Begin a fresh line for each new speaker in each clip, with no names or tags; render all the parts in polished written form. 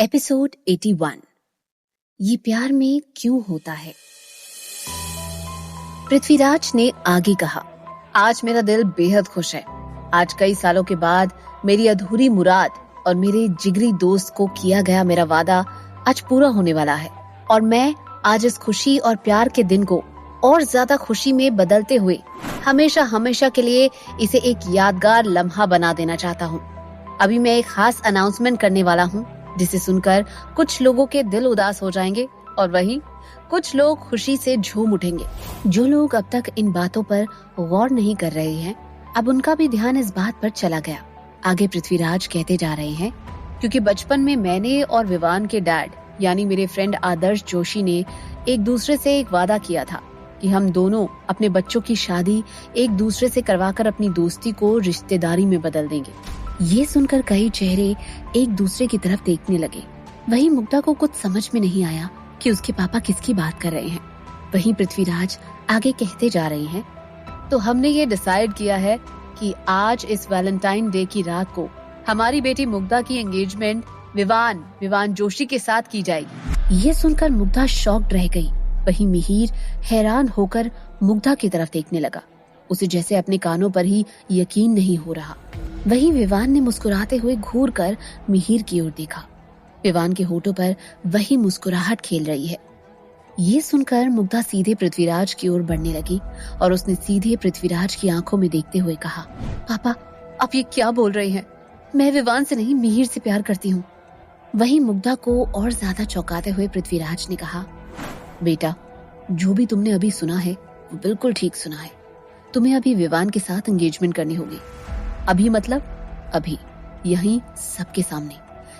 Episode 81। ये प्यार में क्यों होता है। पृथ्वीराज ने आगे कहा, आज मेरा दिल बेहद खुश है। आज कई सालों के बाद मेरी अधूरी मुराद और मेरे जिगरी दोस्त को किया गया मेरा वादा आज पूरा होने वाला है और मैं आज इस खुशी और प्यार के दिन को और ज्यादा खुशी में बदलते हुए हमेशा हमेशा के लिए इसे एक यादगार लम्हा बना देना चाहता हूँ। अभी मैं एक खास अनाउंसमेंट करने वाला हूँ जिसे सुनकर कुछ लोगों के दिल उदास हो जाएंगे और वहीं कुछ लोग खुशी से झूम उठेंगे। जो लोग अब तक इन बातों पर गौर नहीं कर रहे हैं, अब उनका भी ध्यान इस बात पर चला गया। आगे पृथ्वीराज कहते जा रहे हैं, क्योंकि बचपन में मैंने और विवान के डैड यानी मेरे फ्रेंड आदर्श जोशी ने एक दूसरे से एक वादा किया था कि हम दोनों अपने बच्चों की शादी एक दूसरे से करवाकर अपनी दोस्ती को रिश्तेदारी में बदल देंगे। ये सुनकर कई चेहरे एक दूसरे की तरफ देखने लगे। वहीं मुग्धा को कुछ समझ में नहीं आया कि उसके पापा किसकी बात कर रहे हैं। वहीं पृथ्वीराज आगे कहते जा रहे हैं, तो हमने ये डिसाइड किया है कि आज इस वैलेंटाइन डे की रात को हमारी बेटी मुग्धा की एंगेजमेंट विवान जोशी के साथ की जाएगी। ये सुनकर मुग्धा शॉक्ड रह गई। वहीं मिहिर हैरान होकर मुग्धा की तरफ देखने लगा। उसे जैसे अपने कानों पर ही यकीन नहीं हो रहा। वहीं विवान ने मुस्कुराते हुए घूर कर मिहिर की ओर देखा। विवान के होठों पर वही मुस्कुराहट खेल रही है। ये सुनकर मुग्धा सीधे पृथ्वीराज की ओर बढ़ने लगी और उसने सीधे पृथ्वीराज की आंखों में देखते हुए कहा, पापा आप ये क्या बोल रहे हैं? मैं विवान से नहीं मिहिर से प्यार करती हूँ। वहीं मुग्धा को और ज्यादा चौंकाते हुए पृथ्वीराज ने कहा, बेटा जो भी तुमने अभी सुना है वो बिल्कुल ठीक सुना है। तुम्हें अभी विवान के साथ एंगेजमेंट करनी होगी। अभी मतलब अभी, यहीं सबके सामने,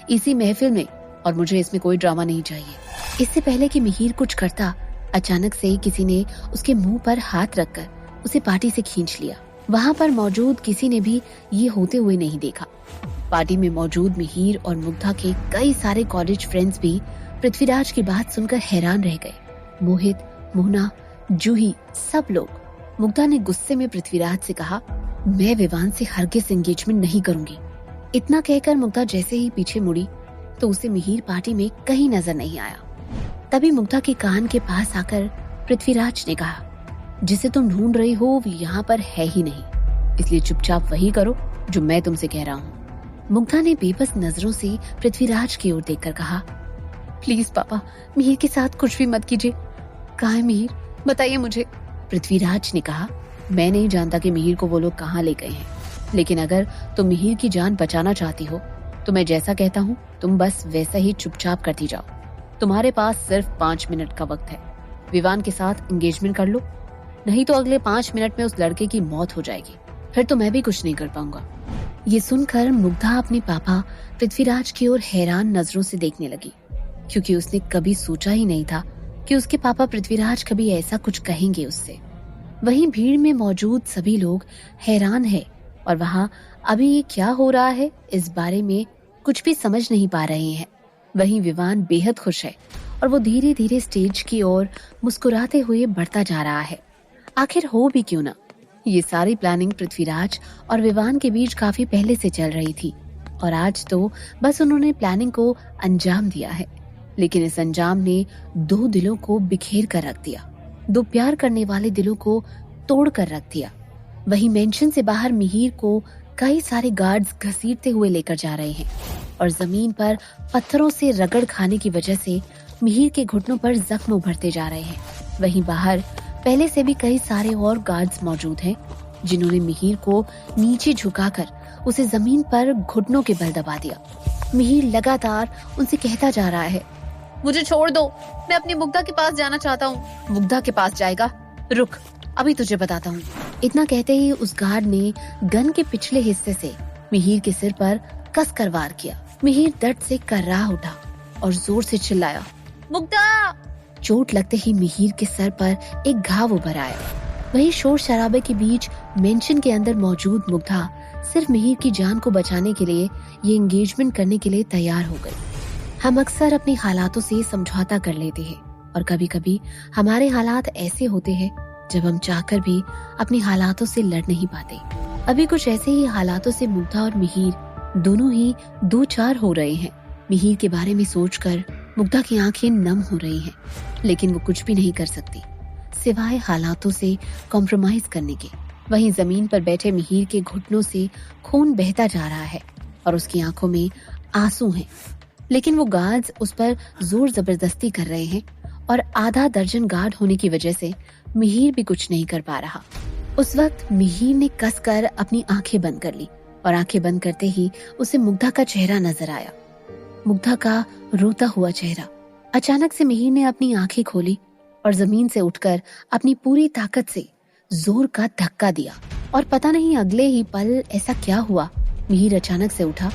इसी महफिल में, और मुझे इसमें कोई ड्रामा नहीं चाहिए। इससे पहले कि मिहिर कुछ करता, अचानक से किसी ने उसके मुंह पर हाथ रखकर उसे पार्टी से खींच लिया। वहां पर मौजूद किसी ने भी ये होते हुए नहीं देखा। पार्टी में मौजूद मिहिर और मुग्धा के कई सारे कॉलेज फ्रेंड्स भी पृथ्वीराज की बात सुनकर हैरान रह गए। मोहित, मोहना, जूही, सब लोग। मुग्धा ने गुस्से में पृथ्वीराज से कहा, मैं विवान से हरगिज़ एंगेजमेंट नहीं करूंगी। इतना कहकर मुग्धा जैसे ही पीछे मुड़ी तो उसे मिहिर पार्टी में कहीं नजर नहीं आया। तभी मुग्धा के कान के पास आकर पृथ्वीराज ने कहा, जिसे तुम ढूंढ रही हो वो यहाँ पर है ही नहीं, इसलिए चुपचाप वही करो जो मैं तुमसे कह रहा हूँ। मुग्धा ने बेबस नजरों से पृथ्वीराज की ओर देखकर कहा, प्लीज पापा मिहिर के साथ कुछ भी मत कीजिए। कहाँ है मिहिर, बताइए मुझे। पृथ्वीराज ने कहा, मैं नहीं जानता कि मिहिर को वो लोग कहाँ ले गए हैं, लेकिन अगर तुम मिहिर की जान बचाना चाहती हो तो मैं जैसा कहता हूँ तुम बस वैसा ही चुपचाप करती जाओ। तुम्हारे पास सिर्फ 5 मिनट का वक्त है। विवान के साथ एंगेजमेंट कर लो, नहीं तो अगले 5 मिनट में उस लड़के की मौत हो जाएगी। फिर तो मैं भी कुछ नहीं कर पाऊंगा। ये सुनकर मुग्धा अपने पापा पृथ्वीराज की ओर हैरान नजरों से देखने लगी, क्योंकि उसने कभी सोचा ही नहीं था कि उसके पापा पृथ्वीराज कभी ऐसा कुछ कहेंगे उससे। वहीं भीड़ में मौजूद सभी लोग हैरान हैं और वहाँ अभी ये क्या हो रहा है इस बारे में कुछ भी समझ नहीं पा रहे हैं। वहीं विवान बेहद खुश है और वो धीरे धीरे स्टेज की ओर मुस्कुराते हुए बढ़ता जा रहा है। आखिर हो भी क्यों ना, ये सारी प्लानिंग पृथ्वीराज और विवान के बीच काफी पहले से चल रही थी और आज तो बस उन्होंने प्लानिंग को अंजाम दिया है। लेकिन इस अंजाम ने 2 दिलों को बिखेर कर रख दिया, 2 प्यार करने वाले दिलों को तोड़ कर रख दिया। वही मेंशन से बाहर मिहिर को कई सारे गार्ड्स घसीटते हुए लेकर जा रहे हैं और जमीन पर पत्थरों से रगड़ खाने की वजह से मिहिर के घुटनों पर जख्म उभरते जा रहे हैं। वहीं बाहर पहले से भी कई सारे और गार्ड्स मौजूद हैं जिन्होंने मिहिर को नीचे झुकाकर उसे जमीन पर घुटनों के बल दबा दिया। मिहिर लगातार उनसे कहता जा रहा है, मुझे छोड़ दो, मैं अपनी मुग्धा के पास जाना चाहता हूँ। मुग्धा के पास जाएगा? रुक, अभी तुझे बताता हूँ। इतना कहते ही उस गार्ड ने गन के पिछले हिस्से से मिहिर के सिर पर कसकर वार किया। मिहिर दर्द से कर्राह उठा और जोर से चिल्लाया, मुग्धा! चोट लगते ही मिहिर के सर पर एक घाव उभर आया। वहीं शोर शराबे के बीच मेंशन के अंदर मौजूद मुग्धा सिर्फ मिहिर की जान को बचाने के लिए ये एंगेजमेंट करने के लिए तैयार हो गई। हम अक्सर अपने हालातों से समझौता कर लेते हैं और कभी कभी हमारे हालात ऐसे होते हैं जब हम चाहकर भी अपने हालातों से लड़ नहीं पाते। अभी कुछ ऐसे ही हालातों से मुग्धा और मिहिर दोनों ही 2-4 हो रहे हैं। मिहिर के बारे में सोचकर मुग्धा की आंखें नम हो रही हैं, लेकिन वो कुछ भी नहीं कर सकती सिवाय हालातों से कॉम्प्रोमाइज करने के। वहीं जमीन पर बैठे मिहिर के घुटनों से खून बहता जा रहा है और उसकी आंखों में आंसू हैं, लेकिन वो गार्ड्स उस पर जोर जबरदस्ती कर रहे हैं और आधा दर्जन गार्ड होने की वजह से मिहिर भी कुछ नहीं कर पा रहा। उस वक्त मिहिर ने कसकर अपनी आंखें बंद कर ली और आंखें बंद करते ही उसे मुग्धा का चेहरा नजर आया, मुग्धा का रोता हुआ चेहरा। अचानक से मिहिर ने अपनी आंखें खोली और जमीन से उठकर अपनी पूरी ताकत से जोर का धक्का दिया और पता नहीं अगले ही पल ऐसा क्या हुआ, मिहिर अचानक से उठा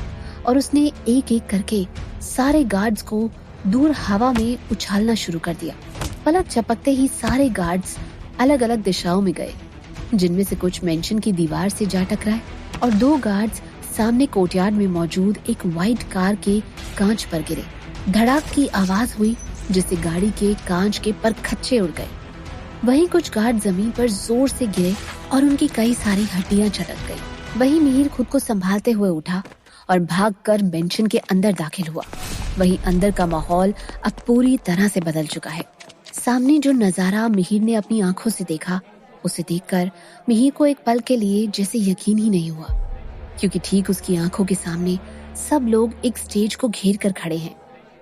और उसने एक एक करके सारे गार्ड्स को दूर हवा में उछालना शुरू कर दिया। पलक झपकते ही सारे गार्ड्स अलग अलग दिशाओं में गए, जिनमें से कुछ मेंशन की दीवार से जा टकराए और 2 गार्ड्स सामने कोर्टयार्ड में मौजूद एक व्हाइट कार के कांच पर गिरे। धड़ाक की आवाज हुई जिससे गाड़ी के कांच के परखच्चे उड़ गए। वहीं कुछ गार्ड जमीन पर जोर से गिरे और उनकी कई सारी हड्डियां चटक गई। वहीं मिहिर खुद को संभालते हुए उठा और भागकर मेंशन के अंदर दाखिल हुआ। वहीं अंदर का माहौल अब पूरी तरह से बदल चुका है। सामने जो नजारा मिहिर ने अपनी आंखों से देखा, उसे देखकर मिहिर को एक पल के लिए जैसे यकीन ही नहीं हुआ, क्योंकि ठीक उसकी आंखों के सामने सब लोग एक स्टेज को घेर कर खड़े हैं।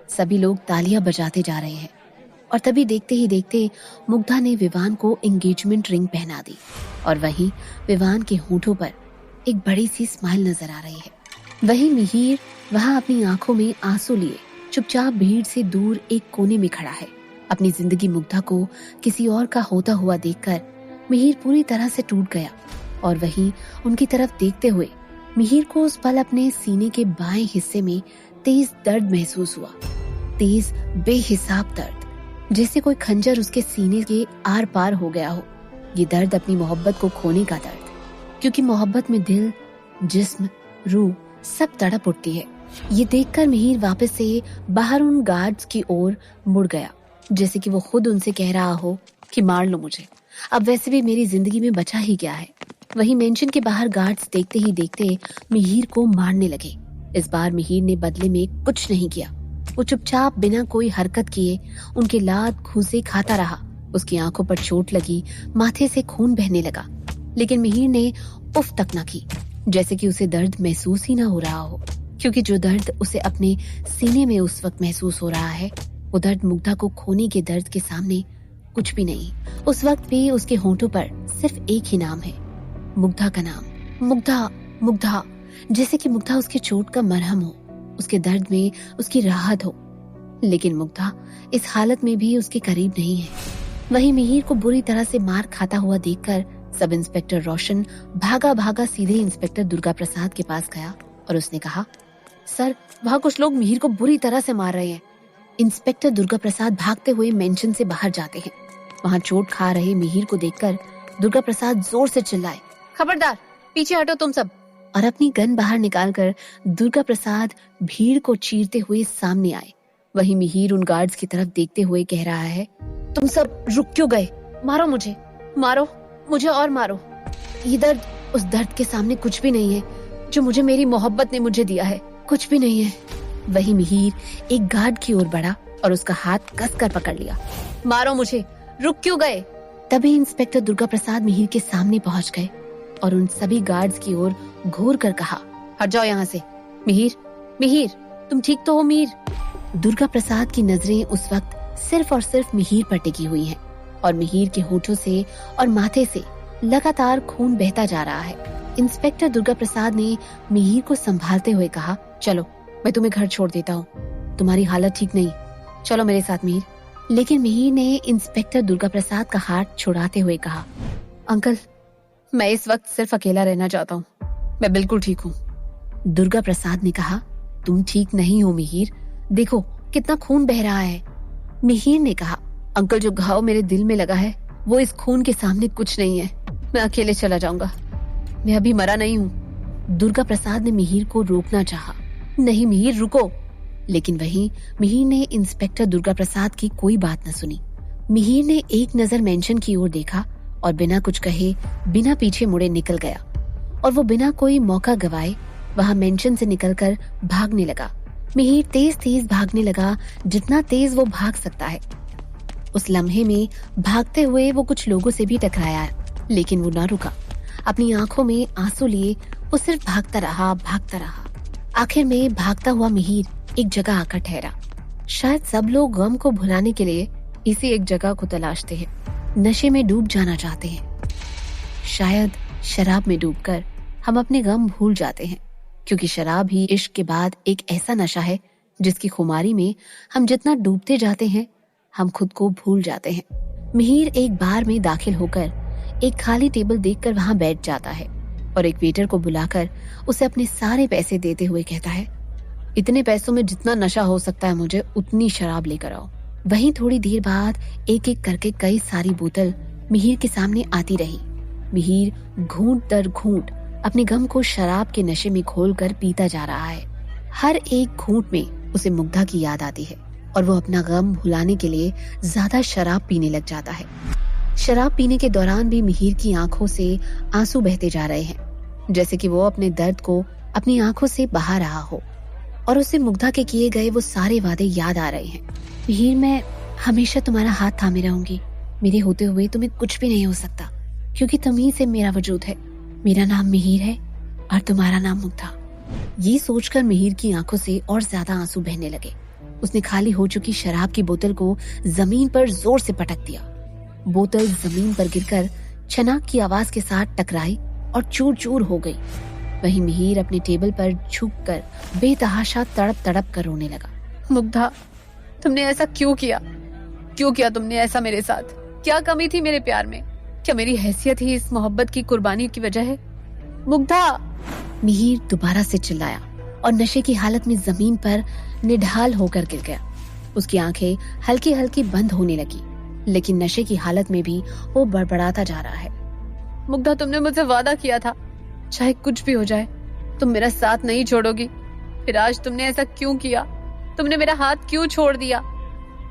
सभी लोग तालियां बजाते जा रहे हैं और तभी देखते ही देखते मुग्धा ने विवान को एंगेजमेंट रिंग पहना दी और वहीं विवान के होठों पर एक बड़ी सी स्माइल नजर आ रही है। वहीं मिहिर वहां अपनी आंखों में आंसू लिए चुपचाप भीड़ से दूर एक कोने में खड़ा है। अपनी जिंदगी मुग्धा को किसी और का होता हुआ देखकर मिहिर पूरी तरह से टूट गया और वहीं उनकी तरफ देखते हुए मिहिर को उस पल अपने सीने के बाएं हिस्से में तेज दर्द महसूस हुआ। तेज बेहिसाब दर्द, जैसे कोई खंजर उसके सीने के आर पार हो गया हो। ये दर्द अपनी मोहब्बत को खोने का दर्द, क्योंकि मोहब्बत में दिल, जिस्म, रूह सब तड़प उठती है। ये देखकर मिहिर वापस से बाहर उन गार्ड्स की ओर मुड़ गया, जैसे कि वो खुद उनसे कह रहा हो कि मार लो मुझे, अब वैसे भी मेरी जिंदगी में बचा ही क्या है। वहीं मेंशन के बाहर गार्ड्स देखते ही देखते मिहिर को मारने लगे। इस बार मिहिर ने बदले में कुछ नहीं किया। वो चुपचाप बिना कोई हरकत किए उनके लात घूंसे खाता रहा। उसकी आंखों पर चोट लगी, माथे से खून बहने लगा, लेकिन मिहिर ने उफ तक न की, जैसे कि उसे दर्द महसूस ही ना हो रहा हो, क्योंकि जो दर्द उसे अपने सीने में उस वक्त महसूस हो रहा है, वो दर्द मुग्धा को खोने के दर्द के सामने कुछ भी नहीं। उस वक्त भी उसके होंठों पर सिर्फ एक ही नाम है, मुग्धा का नाम। मुग्धा, मुग्धा, जैसे कि मुग्धा उसके चोट का मरहम हो, उसके दर्द में उसकी राहत हो। लेकिन मुग्धा इस हालत में भी उसके करीब नहीं है। वहीं मिहिर को बुरी तरह से मार खाता हुआ देखकर सब इंस्पेक्टर रोशन भागा भागा सीधे इंस्पेक्टर दुर्गा प्रसाद के पास गया और उसने कहा, सर, वहाँ कुछ लोग मिहिर को बुरी तरह से मार रहे हैं। इंस्पेक्टर दुर्गा प्रसाद भागते हुए मेंशन से बाहर जाते हैं। वहाँ चोट खा रहे मिहिर को देखकर दुर्गा प्रसाद जोर से चिल्लाए, खबरदार, पीछे हटो तुम सब। और अपनी गन बाहर निकालकर दुर्गा प्रसाद भीड़ को चीरते हुए सामने आए। वहीं मिहिर उन गार्ड्स की तरफ देखते हुए कह रहा है, तुम सब रुक क्यों गए? मारो मुझे, मारो मुझे और मारो। ये दर्द उस दर्द के सामने कुछ भी नहीं है जो मुझे मेरी मोहब्बत ने मुझे दिया है, कुछ भी नहीं है। वहीं मिहिर एक गार्ड की ओर बढ़ा और उसका हाथ कसकर पकड़ लिया। मारो मुझे, रुक क्यों गए? तभी इंस्पेक्टर दुर्गा प्रसाद मिहिर के सामने पहुंच गए और उन सभी गार्ड्स की ओर घूर कर कहा, हट जाओ यहाँ से। मिहिर, मिहिर, तुम ठीक तो हो मिहिर? दुर्गा प्रसाद की नजरें उस वक्त सिर्फ और सिर्फ मिहिर पर टिकी हुई हैं और मिहिर के होठों से और माथे से लगातार खून बहता जा रहा है। इंस्पेक्टर दुर्गा प्रसाद ने मिहिर को संभालते हुए कहा, चलो मैं तुम्हें घर छोड़ देता हूँ, तुम्हारी हालत ठीक नहीं, चलो मेरे साथ मिहिर। लेकिन मिहिर ने इंस्पेक्टर दुर्गा प्रसाद का हाथ छुड़ाते हुए कहा, अंकल, मैं इस वक्त सिर्फ अकेला रहना चाहता हूँ, मैं बिल्कुल ठीक हूँ। दुर्गा प्रसाद ने कहा, तुम ठीक नहीं हो मिहिर, देखो कितना खून बह रहा है। मिहिर ने कहा, अंकल, जो घाव मेरे दिल में लगा है वो इस खून के सामने कुछ नहीं है, मैं अकेले चला जाऊंगा, मैं अभी मरा नहीं हूँ। दुर्गा प्रसाद ने मिहिर को रोकना चाहा, नहीं मिहिर रुको, लेकिन वहीं मिहिर ने इंस्पेक्टर दुर्गा प्रसाद की कोई बात न सुनी। मिहिर ने एक नजर मेंशन की ओर देखा और बिना कुछ कहे बिना पीछे मुड़े निकल गया और वो बिना कोई मौका गवाए वहां मेंशन से निकलकर भागने लगा। मिहिर तेज तेज भागने लगा, जितना तेज वो भाग सकता है। उस लम्हे में भागते हुए वो कुछ लोगों से भी टकराया, लेकिन वो ना रुका। अपनी आंखों में आंसू लिए वो सिर्फ भागता रहा, भागता रहा। आखिर में भागता हुआ मिहिर एक जगह आकर ठहरा। शायद सब लोग गम को भुलाने के लिए इसी एक जगह को तलाशते हैं, नशे में डूब जाना चाहते हैं। शायद शराब में डूबकर हम अपने गम भूल जाते हैं, क्योंकि शराब ही इश्क के बाद एक ऐसा नशा है जिसकी खुमारी में हम जितना डूबते जाते हैं, हम खुद को भूल जाते हैं। मिहिर एक बार में दाखिल होकर एक खाली टेबल देखकर वहां बैठ जाता है और एक वेटर को बुलाकर उसे अपने सारे पैसे देते हुए कहता है, इतने पैसों में जितना नशा हो सकता है मुझे उतनी शराब लेकर आओ। वहीं थोड़ी देर बाद एक एक करके कई सारी बोतल मिहिर के सामने आती रही। मिहिर घूंट दर घूंट अपने गम को शराब के नशे में घोलकर पीता जा रहा है। हर एक घूंट में उसे मुग्धा की याद आती है और वो अपना गम भुलाने के लिए ज्यादा शराब पीने लग जाता है। शराब पीने के दौरान भी मिहिर की आंखों से आंसू बहते जा रहे हैं, जैसे कि वो अपने दर्द को अपनी आंखों से बहा रहा हो और उसे मुग्धा के किए गए वो सारे वादे याद आ रहे हैं। मिहिर, मैं हमेशा तुम्हारा हाथ थामे रहूंगी। मेरे होते हुए तुम्हें कुछ भी नहीं हो सकता, क्योंकि तुम ही से मेरा वजूद है। मेरा नाम मिहिर है और तुम्हारा नाम मुग्धा। ये सोचकर मिहिर की आंखों से और ज्यादा आंसू बहने लगे। उसने खाली हो चुकी शराब की बोतल को जमीन पर जोर से पटक दिया। बोतल जमीन पर गिरकर छनाक की आवाज के साथ टकराई और चूर चूर हो गई। वहीं मिहिर अपने टेबल पर झुककर बेतहाशा तड़प तड़प कर रोने लगा।
मुग्धा, तुमने ऐसा क्यों किया? क्यों किया तुमने ऐसा मेरे साथ? क्या कमी थी मेरे प्यार में? क्या मेरी हैसियत ही इस मोहब्बत की कुर्बानी की वजह है? मुग्धा!
मिहिर दोबारा से चिल्लाया और नशे की हालत में जमीन पर निढाल होकर गिर गया। उसकी आंखें हल्की हल्की बंद होने लगी, लेकिन नशे की हालत में भी वो बड़बड़ाता जा रहा है।
मुग्धा, तुमने मुझसे वादा किया था, चाहे कुछ भी हो जाए तुम मेरा साथ नहीं छोड़ोगी। फिर आज तुमने ऐसा क्यों किया? तुमने मेरा हाथ क्यों छोड़ दिया?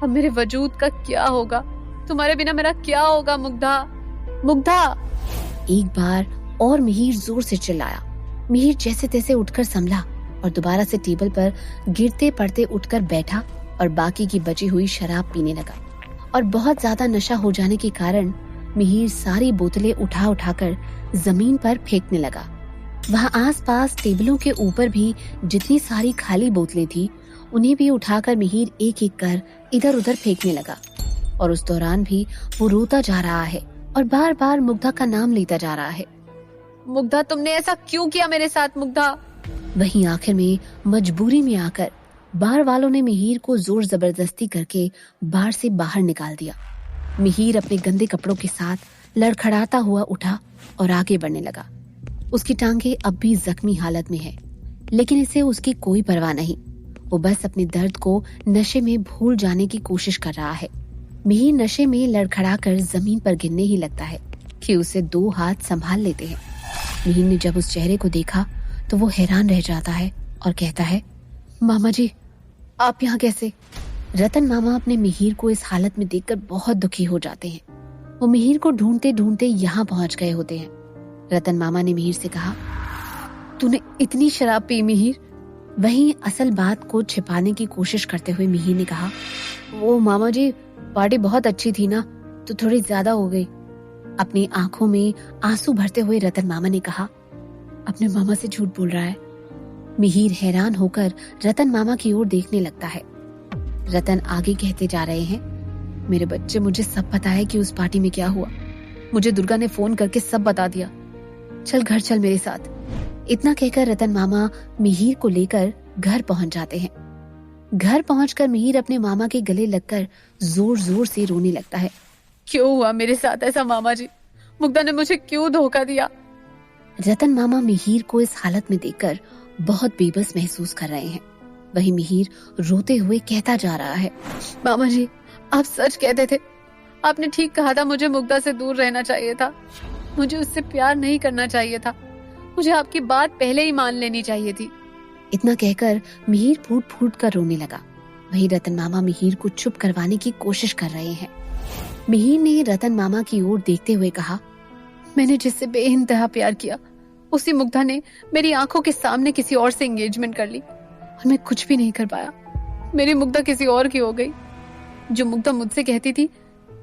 अब मेरे वजूद का क्या होगा? तुम्हारे बिना मेरा क्या होगा? मुग्धा, मुग्धा!
एक बार और मिहिर जोर से चिल्लाया। मिहिर जैसे तैसे उठकर संभला और दोबारा से टेबल पर गिरते पड़ते उठकर बैठा और बाकी की बची हुई शराब पीने लगा। और बहुत ज्यादा नशा हो जाने के कारण मिहिर सारी बोतलें उठा उठाकर जमीन पर फेंकने लगा। वहां आसपास टेबलों के ऊपर भी जितनी सारी खाली बोतलें थी, उन्हें भी उठाकर मिहिर एक एक कर इधर उधर फेंकने लगा। और उस दौरान भी वो रोता जा रहा है और बार बार मुग्धा का नाम लेता जा रहा है।
मुग्धा, तुमने ऐसा क्यों किया मेरे साथ? मुग्धा!
वहीं आखिर में मजबूरी में आकर बार वालों ने मिहिर को जोर जबरदस्ती करके बार से बाहर निकाल दिया। मिहिर अपने गंदे कपड़ों के साथ लड़खड़ाता हुआ उठा और आगे बढ़ने लगा। उसकी टांगे अब भी जख्मी हालत में है, लेकिन इसे उसकी कोई परवाह नहीं। वो बस अपने दर्द को नशे में भूल जाने की कोशिश कर रहा है। मिहिर नशे में लड़खड़ाकर जमीन पर गिरने ही लगता है कि उसे दो हाथ संभाल लेते हैं। मिहिर ने जब उस चेहरे को देखा तो वो हैरान रह जाता है और कहता है, मामा जी, आप यहाँ कैसे? रतन मामा अपने मिहिर को इस हालत में देखकर बहुत दुखी हो जाते हैं। वो मिहिर को ढूंढते ढूंढते यहाँ पहुंच गए होते हैं। रतन मामा ने मिहिर से कहा, तूने इतनी शराब पी मिहिर? वहीं असल बात को छिपाने की कोशिश करते हुए मिहिर ने कहा, वो मामा जी, पार्टी बहुत अच्छी थी ना, तो थोड़ी ज्यादा हो गई। अपनी आंखों में आंसू भरते हुए रतन मामा ने कहा, अपने मामा से झूठ बोल रहा है। मिहिर हैरान होकर रतन मामा की ओर देखने लगता है। रतन आगे कहते जा रहे हैं, मेरे बच्चे, मुझे सब पता है कि उस पार्टी में क्या हुआ। मुझे दुर्गा ने फोन करके सब बता दिया। चल घर चल मेरे साथ। इतना कहकर रतन मामा मिहिर को लेकर घर पहुंच जाते हैं। घर पहुंचकर मिहिर अपने मामा के गले लगकर जोर जोर से रोने लगता है।
क्यों हुआ मेरे साथ ऐसा मामा जी? मुग्धा ने मुझे क्यों धोखा दिया?
रतन मामा मिहिर को इस हालत में देखकर बहुत बेबस महसूस कर रहे हैं। वही मिहिर रोते हुए कहता जा रहा है,
मामा जी, आप सच कहते थे। आपने ठीक कहा था, मुझे मुग्धा से दूर रहना चाहिए था। मुझे उससे प्यार नहीं करना चाहिए था। मुझे आपकी बात पहले ही मान लेनी चाहिए थी।
इतना कहकर मिहिर फूट फूट कर रोने लगा। वही रतन मामा मिहिर को चुप करवाने की कोशिश कर रहे हैं। मिहिर ने रतन मामा की ओर देखते हुए कहा,
मैंने जिससे बेइंतहा प्यार किया, उसी मुग्धा ने मेरी आंखों के सामने किसी और से एंगेजमेंट कर ली। और मैं कुछ भी नहीं कर पाया। मेरी मुग्धा किसी और की हो गई। जो मुग्धा मुझसे कहती थी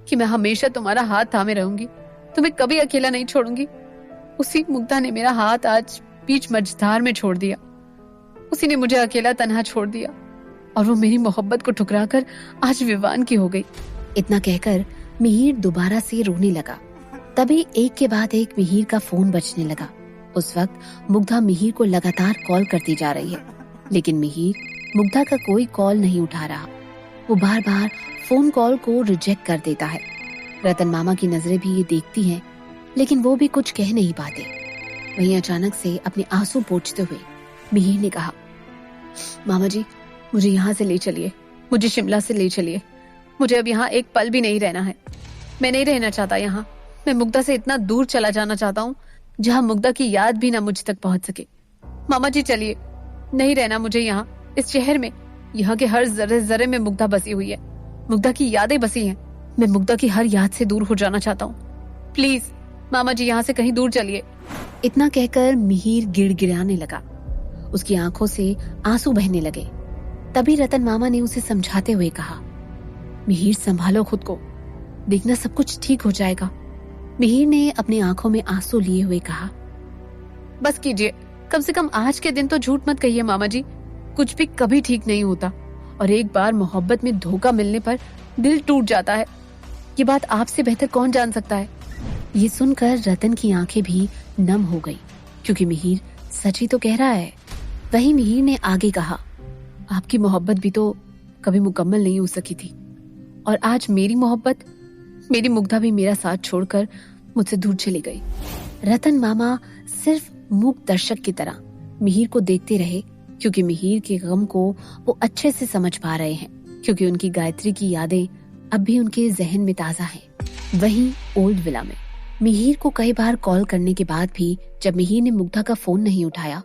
कि मैं हमेशा तुम्हारा हाथ थामे रहूंगी, तुम्हें कभी अकेला नहीं छोड़ूंगी, उसी मुग्धा ने मेरा हाथ आज बीच मझधार में छोड़ दिया। उसी ने मुझे अकेला तन्हा छोड़ दिया और वो मेरी मोहब्बत को ठुकराकर आज विवान की हो गई।
इतना कहकर मिहिर दोबारा से रोने लगा। तभी एक के बाद एक मिहिर का फोन बजने लगा। उस वक्त मुग्धा मिहिर को लगातार कॉल करती जा रही है, लेकिन मिहिर मुग्धा का कोई कॉल नहीं उठा रहा। वो बार बार फोन कॉल को रिजेक्ट कर देता है। रतन मामा की नजरें भी ये देखती हैं, लेकिन वो भी कुछ कह नहीं पाते। वहीं अचानक से अपने आंसू पोंछते हुए मिहिर ने कहा, मामा जी मुझे यहाँ से ले चलिए, मुझे शिमला से ले चलिए। मुझे अब यहाँ एक पल भी नहीं रहना है। मैं नहीं रहना चाहता यहाँ। मैं मुग्धा से इतना दूर चला जाना चाहता हूँ जहाँ मुग्धा की याद भी ना मुझ तक पहुंच सके। मामा जी चलिए, नहीं रहना मुझे यहाँ, इस शहर में। यहाँ के हर जर्रे जर्रे में मुग्धा बसी हुई है, मुग्धा की यादें बसी हैं। मैं मुग्धा की हर याद से दूर हो जाना चाहता हूँ। प्लीज मामा जी यहाँ से कहीं दूर चलिए। इतना कहकर मिहिर गिड़गिड़ाने लगा। उसकी आंखों से आंसू बहने लगे। तभी रतन मामा ने उसे समझाते हुए कहा, मिहिर संभालो खुद को, देखना सब कुछ ठीक हो जाएगा। मिहिर ने अपनी आंखों में आंसू लिए हुए कहा,
बस कीजिए, कम से कम आज के दिन तो झूठ मत कहिए मामा जी। कुछ भी कभी ठीक नहीं होता और एक बार मोहब्बत में धोखा मिलने पर दिल टूट जाता है। ये बात आपसे बेहतर कौन जान सकता है।
ये सुनकर रतन की आंखें भी नम हो गई, क्योंकि मिहिर सच ही तो कह रहा है। वहीं मिहिर ने आगे कहा, आपकी मोहब्बत भी तो कभी मुकम्मल नहीं हो सकी थी, और आज मेरी मोहब्बत, मेरी मुग्धा भी मेरा साथ छोड़कर मुझसे दूर चली गई। रतन मामा सिर्फ मूक दर्शक की तरह मिहिर को देखते रहे, क्योंकि मिहिर के गम को वो अच्छे से समझ पा रहे हैं, क्योंकि उनकी गायत्री की यादें अब भी उनके जहन में ताजा हैं। वहीं ओल्ड विला में मिहिर को कई बार कॉल करने के बाद भी जब मिहिर ने मुग्धा का फोन नहीं उठाया,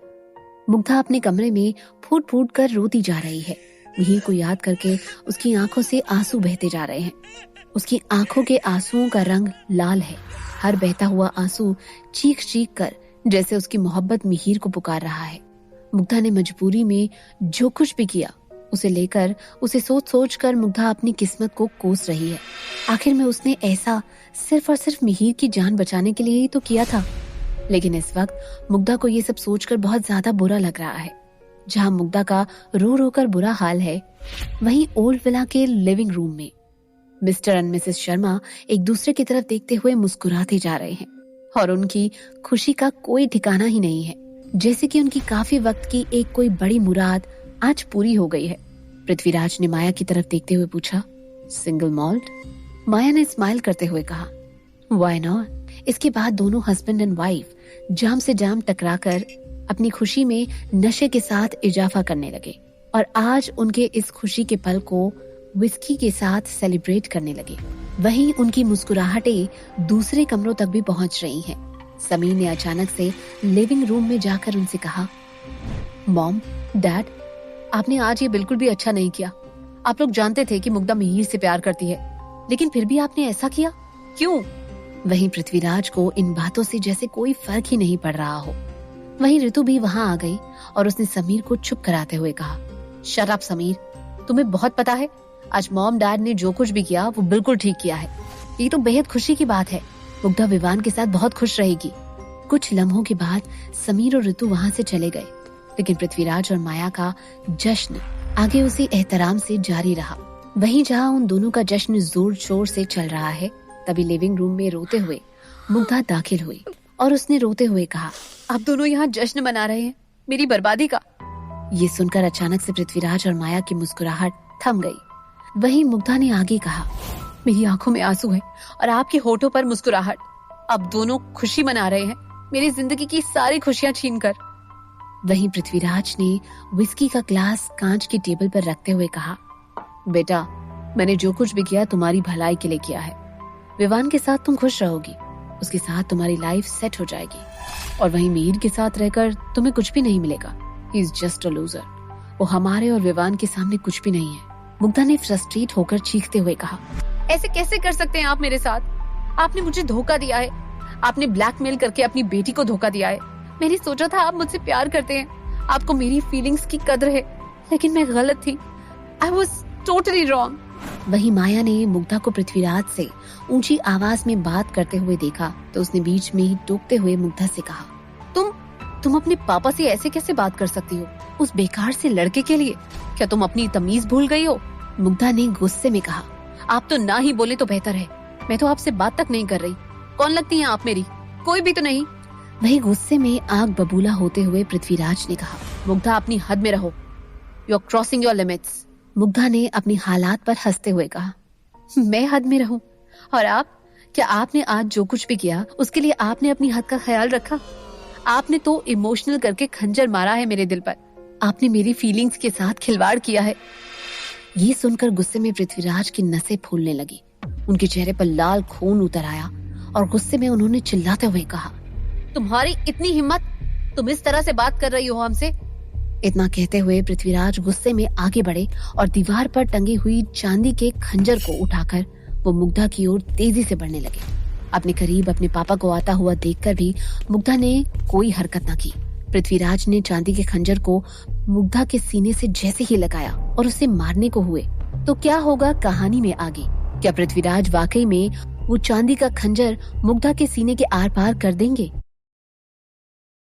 मुग्धा अपने कमरे में फूट फूट कर रोती जा रही है। मिहिर को याद करके उसकी आंखों से आंसू बहते जा रहे हैं। उसकी आंखों के आंसुओं का रंग लाल है। हर बहता हुआ आंसू चीख चीख कर जैसे उसकी मोहब्बत मिहिर को पुकार रहा है। मुग्धा ने मजबूरी में जो कुछ भी किया उसे लेकर, उसे सोच सोच कर मुग्धा अपनी किस्मत को कोस रही है। आखिर में उसने ऐसा सिर्फ और सिर्फ मिहिर की जान बचाने के लिए ही तो किया था। लेकिन इस वक्त मुग्धा को ये सब सोचकर बहुत ज्यादा बुरा लग रहा है। जहाँ मुग्धा का रो रो कर बुरा हाल है, वहीं ओल्ड विला के लिविंग रूम में मिस्टर एंड मिसेस शर्मा एक दूसरे की तरफ देखते हुए मुस्कुराते जा रहे हैं और उनकी खुशी का कोई ठिकाना ही नहीं है, जैसे कि उनकी काफी वक्त की एक कोई बड़ी मुराद आज पूरी हो गई है। पृथ्वीराज ने माया की तरफ देखते हुए पूछा, सिंगल मॉल्ट? माया ने स्माइल करते हुए कहा, व्हाई नॉट। इसके बाद दोनों हस्बैंड एंड वाइफ जाम से जाम टकराकर अपनी खुशी में नशे के साथ इजाफा करने लगे और आज उनके इस खुशी के पल को विस्की के साथ सेलिब्रेट करने लगे। वहीं उनकी मुस्कुराहटें दूसरे कमरों तक भी पहुंच रही हैं। समीर ने अचानक से लिविंग रूम में जाकर उनसे कहा, मॉम, डैड, आपने आज ये बिल्कुल भी अच्छा नहीं किया। आप लोग जानते थे कि मुग्धा मिहिर से प्यार करती है, लेकिन फिर भी आपने ऐसा किया, क्यों? वहीं पृथ्वीराज को इन बातों से जैसे कोई फर्क ही नहीं पड़ रहा हो। वहीं ऋतु भी वहां आ गई और उसने समीर को चुप कराते हुए कहा, शट अप समीर, तुम्हें बहुत पता है आज मॉम डैड ने जो कुछ भी किया वो बिल्कुल ठीक किया है। ये तो बेहद खुशी की बात है। मुग्धा विवान के साथ बहुत खुश रहेगी। कुछ लम्हों के बाद समीर और ऋतु वहां से चले गए, लेकिन पृथ्वीराज और माया का जश्न आगे उसी एहतराम से जारी रहा। वहीं जहां उन दोनों का जश्न जोर शोर से चल रहा है, तभी लिविंग रूम में रोते हुए मुग्धा दाखिल हुई और उसने रोते हुए कहा,
आप दोनों यहाँ जश्न मना रहे हैं मेरी बर्बादी का?
ये सुनकर अचानक से पृथ्वीराज और माया की मुस्कुराहट थम गई। वहीं मुग्धा ने आगे कहा,
मेरी आंखों में आंसू है और आपके होठों पर मुस्कुराहट। अब दोनों खुशी मना रहे हैं मेरी जिंदगी की सारी खुशियां छीनकर।
वहीं पृथ्वीराज ने विस्की का ग्लास कांच की टेबल पर रखते हुए कहा, बेटा, मैंने जो कुछ भी किया तुम्हारी भलाई के लिए किया है। विवान के साथ तुम खुश रहोगी, उसके साथ तुम्हारी लाइफ सेट हो जाएगी, और वहीं मीर के साथ रहकर तुम्हें कुछ भी नहीं मिलेगा। He is just a loser. वो हमारे और विवान के सामने कुछ भी नहीं है। मुग्धा ने फ्रस्ट्रेट होकर चीखते हुए कहा,
ऐसे कैसे कर सकते हैं आप मेरे साथ? आपने मुझे धोखा दिया है। आपने ब्लैकमेल करके अपनी बेटी को धोखा दिया है। मैंने सोचा था आप मुझसे प्यार करते हैं, आपको मेरी फीलिंग्स की कदर है, लेकिन मैं गलत थी। I was totally wrong.
वहीं माया ने मुग्धा को पृथ्वीराज से ऊंची आवाज में बात करते हुए देखा तो उसने बीच में ही टोकते हुए मुग्धा से कहा,
तुम अपने पापा से ऐसे कैसे बात कर सकती हो, उस बेकार से लड़के के लिए? क्या तुम अपनी तमीज भूल गई हो?
मुग्धा ने गुस्से में कहा,
आप तो ना ही बोले तो बेहतर है। मैं तो आपसे बात तक नहीं कर रही। कौन लगती हैं आप मेरी? कोई भी तो नहीं।
वही गुस्से में आग बबूला होते हुए पृथ्वीराज ने कहा,
मुग्धा अपनी हद में रहो। You are crossing your limits.
Mugdha ने अपनी हालात पर हंसते हुए कहा,
मैं हद में रहूं? और आप? क्या आपने आज जो कुछ भी किया उसके लिए आपने अपनी हद का ख्याल रखा? आपने तो इमोशनल करके खंजर मारा है मेरे दिल पर। आपने मेरी फीलिंग्स के साथ खिलवाड़ किया है।
ये सुनकर गुस्से में पृथ्वीराज की नसें फूलने लगी। उनके चेहरे पर लाल खून उतर आया और गुस्से में उन्होंने चिल्लाते हुए कहा,
तुम्हारी इतनी हिम्मत? तुम इस तरह से बात कर रही हो हमसे?
इतना कहते हुए पृथ्वीराज गुस्से में आगे बढ़े और दीवार पर टंगी हुई चांदी के खंजर को उठाकर वो मुग्धा की ओर तेजी से बढ़ने लगे। अपने करीब अपने पापा को आता हुआ देखकर भी मुग्धा ने कोई हरकत न की। पृथ्वीराज ने चांदी के खंजर को मुग्धा के सीने से जैसे ही लगाया और उसे मारने को हुए तो क्या होगा कहानी में आगे? क्या पृथ्वीराज वाकई में वो चांदी का खंजर मुग्धा के सीने के आर पार कर देंगे?